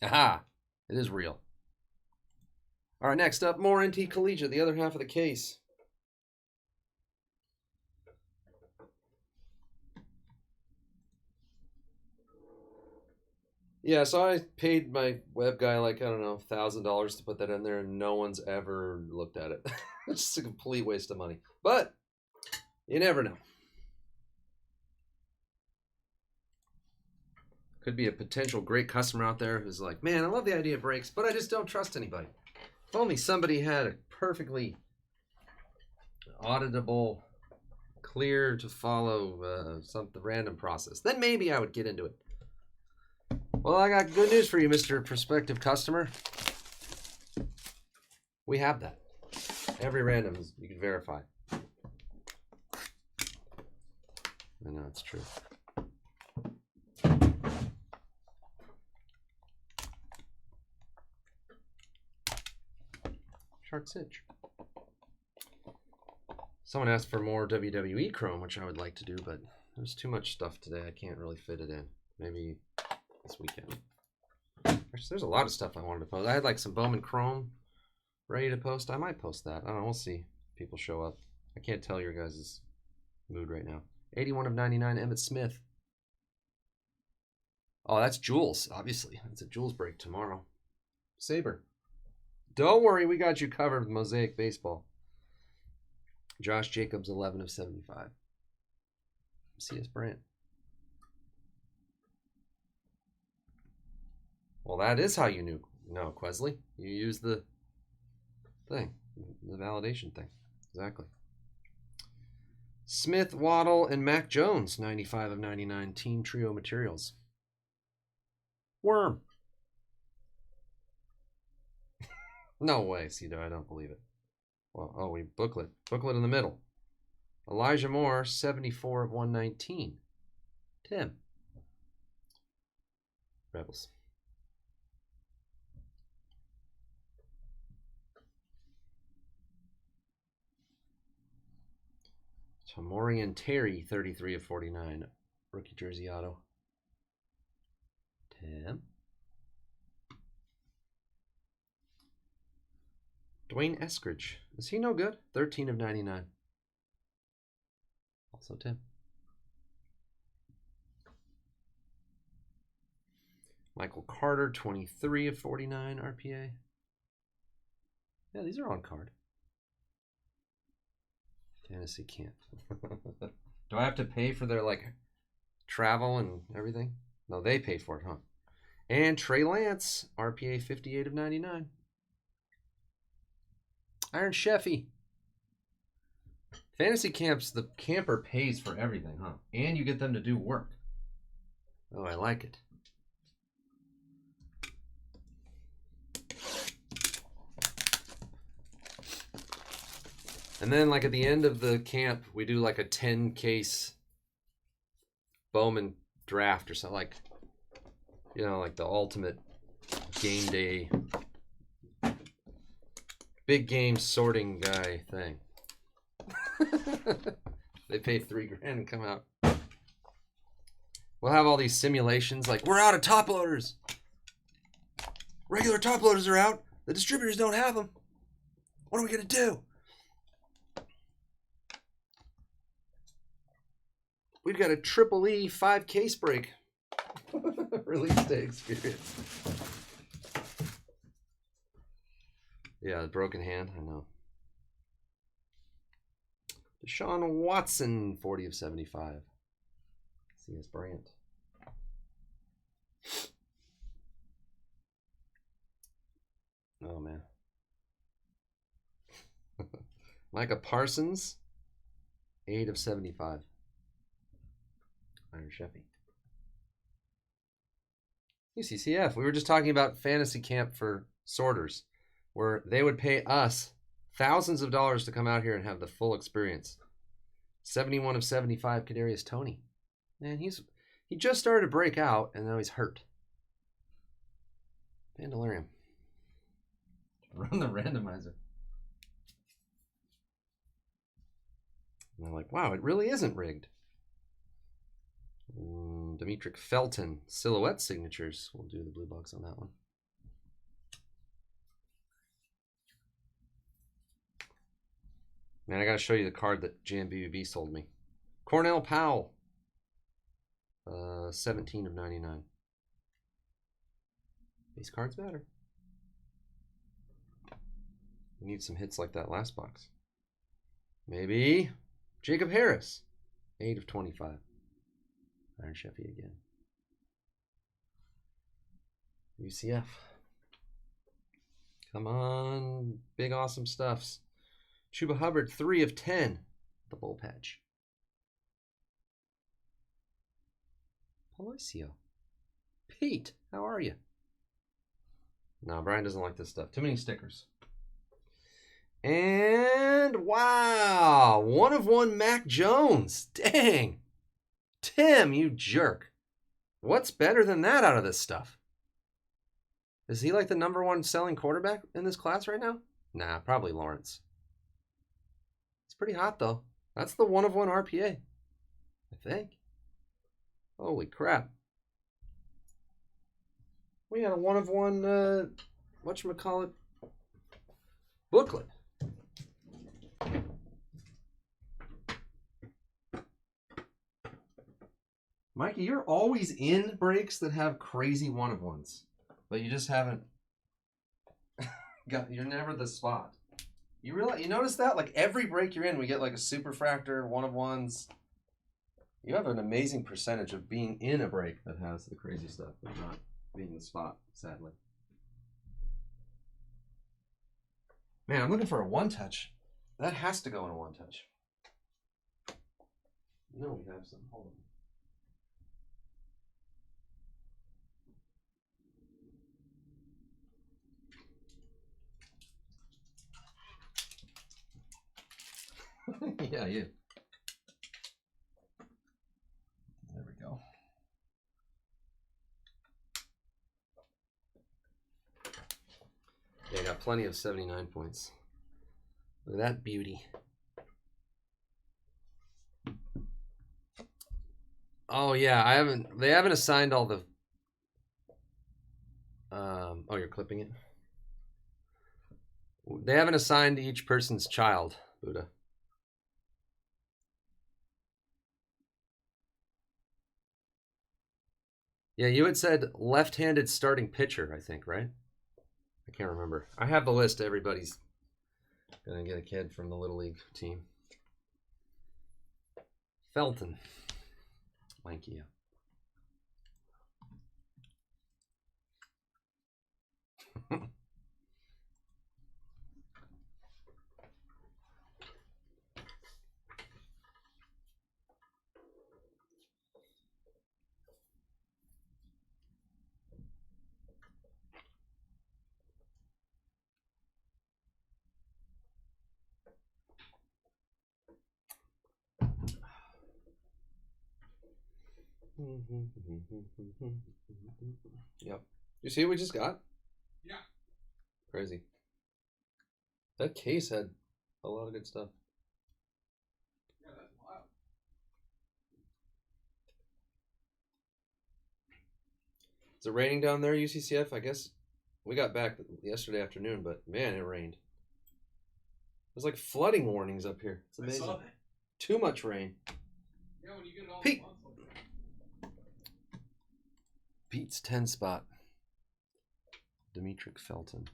Aha! It is real. All right, next up, more NT Collegiate, the other half of the case. Yeah, so I paid my web guy like, I don't know, $1,000 to put that in there, and no one's ever looked at it. It's just a complete waste of money. But you never know. Could be a potential great customer out there who's like, man, I love the idea of breaks, but I just don't trust anybody. If only somebody had a perfectly auditable, clear to follow something random process, then maybe I would get into it. Well, I got good news for you, Mr. Prospective Customer. We have that. Every random you can verify. I know it's true. Shark's Itch. Someone asked for more WWE Chrome, which I would like to do, but there's too much stuff today. I can't really fit it in. Maybe this weekend. Actually, there's a lot of stuff I wanted to post. I had like some Bowman Chrome ready to post. I might post that. I don't know. We'll see if people show up. I can't tell your guys' mood right now. 81 of 99, Emmitt Smith. Oh, that's Jules, obviously. It's a Jules break tomorrow. Saber. Don't worry, we got you covered with Mosaic Baseball. Josh Jacobs, 11 of 75. C.S. Brandt. Well, that is how you knew. No, Quesley. You use the thing, the validation thing. Exactly. Smith, Waddle, and Mac Jones, 95 of 99, Team Trio Materials. Worm. No way, Cito, I don't believe it. Well, oh, we booklet. Booklet in the middle. Elijah Moore, 74 of 119. Tim. Rebels. Tamorian Terry, 33 of 49. Rookie jersey auto. Tim. Dwayne Eskridge. Is he no good? 13 of 99. Also Tim. Michael Carter, 23 of 49 RPA. Yeah, these are on card. Fantasy camp. Do I have to pay for their like travel and everything? No, they pay for it, huh? And Trey Lance, RPA 58 of 99. Iron Sheffy. Fantasy camps, the camper pays for everything, huh? And you get them to do work. Oh, I like it. And then, like, at the end of the camp, we do, like, a 10-case Bowman draft or something. Like, you know, like the ultimate game day, big game sorting guy thing. They pay $3,000 and come out. We'll have all these simulations, like, we're out of top loaders. Regular top loaders are out. The distributors don't have them. What are we going to do? We've got a triple E 5-case break. Release day experience. Yeah, the broken hand, I know. Deshaun Watson, 40 of 75. C.S. Brandt. Oh, man. Micah Parsons, 8 of 75. Iron Sheffy. UCCF. We were just talking about fantasy camp for sorters, where they would pay us thousands of dollars to come out here and have the full experience. 71 of 75, Kadarius Toney. Man, he just started to break out, and now he's hurt. Bandolarium. Run the randomizer. And I'm like, wow, it really isn't rigged. Demetric Felton, silhouette signatures. We'll do the blue box on that one. Man, I gotta show you the card that JMBB sold me. Cornell Powell. 17 of 99. These cards matter. We need some hits like that last box. Maybe Jacob Harris. 8 of 25. Iron Sheffy again. UCF. Come on. Big awesome stuffs. Chuba Hubbard, 3 of 10. The bowl patch. Palacio. Pete, how are you? No, Brian doesn't like this stuff. Too many stickers. And wow, 1 of 1 Mac Jones. Dang. Tim, you jerk. What's better than that out of this stuff? Is he like the #1 selling quarterback in this class right now? Nah, probably Lawrence. It's pretty hot though. That's the 1 of 1 RPA, I think. Holy crap. We had a 1 of 1, whatchamacallit, booklet. Mikey, you're always in breaks that have crazy 1 of 1s, but you just haven't you're never the spot. You notice that? Like every break you're in, we get like a superfractor, 1 of 1s. You have an amazing percentage of being in a break that has the crazy stuff, but not being the spot, sadly. Man, I'm looking for a 1-touch. That has to go in a 1-touch. No, we have some. Hold on. Yeah, you. There we go. Yeah, I got plenty of 79 points. Look at that beauty. Oh yeah, they haven't assigned all the oh, you're clipping it? They haven't assigned each person's child, Buddha. Yeah, you had said left-handed starting pitcher, I think, right? I can't remember. I have the list. Everybody's gonna get a kid from the Little League team. Felton. Lanky. Yep. You see what we just got? Yeah. Crazy. That case had a lot of good stuff. Yeah, that's wild. Is it raining down there, UCCF? I guess we got back yesterday afternoon, but man, it rained. There's like flooding warnings up here. It's amazing. I saw that. Too much rain. Yeah, when you get it all Pete. at once like that. Pete's 10 spot. Demetric Felton.